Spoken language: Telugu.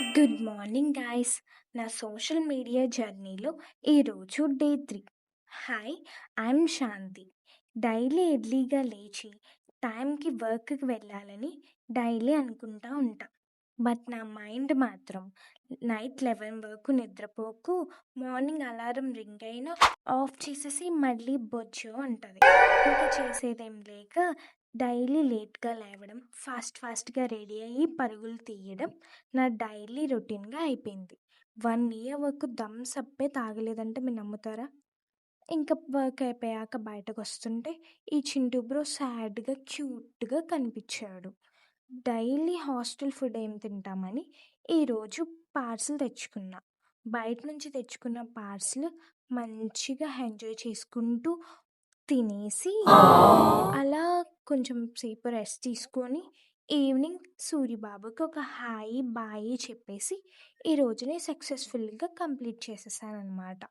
Good morning guys. నా సోషల్ మీడియా జర్నీలో ఈరోజు day 3. Hi, I'm Shanti. Daily ఎర్లీగా లేచి టైంకి వర్క్కి వెళ్ళాలని డైలీ అనుకుంటా ఉంటా. బట్ నా మైండ్ మాత్రం నైట్ 11 వరకు నిద్రపోకు, మార్నింగ్ అలారం రింగ్ అయినా ఆఫ్ చేసేసి మళ్ళీ బొజ్జో అంటది. ఇంకా చేసేదేం లేక డైలీ లేట్గా లేవడం, ఫాస్ట్గా రెడీ అయ్యి పరుగులు తీయడం నా డైలీ రొటీన్‌గా అయిపోయింది. 1 ఇయర్ వరకు థమ్స్ అప్పే తాగలేదంటే మీరు నమ్ముతారా? ఇంక వర్క్ అయిపోయాక బయటకొస్తుంటే ఈ చింటూ బ్రో సాడ్‌గా, క్యూట్‌గా కనిపిచ్చాడు. డైలీ హాస్టల్ ఫుడ్ ఏం తింటామని ఈరోజు పార్సిల్ తెచ్చుకున్నా. బయట నుంచి తెచ్చుకున్న పార్సిల్ మంచిగా ఎంజాయ్ చేసుకుంటూ తినేసి, అలా కొంచెం సేపు రెస్ట్ తీసుకొని ఈవినింగ్ సూరిబాబుకి ఒక హాయి, బాయి చెప్పేసి ఈ రోజుని సక్సెస్‌ఫుల్‌గా కంప్లీట్ చేసేసాననమాట.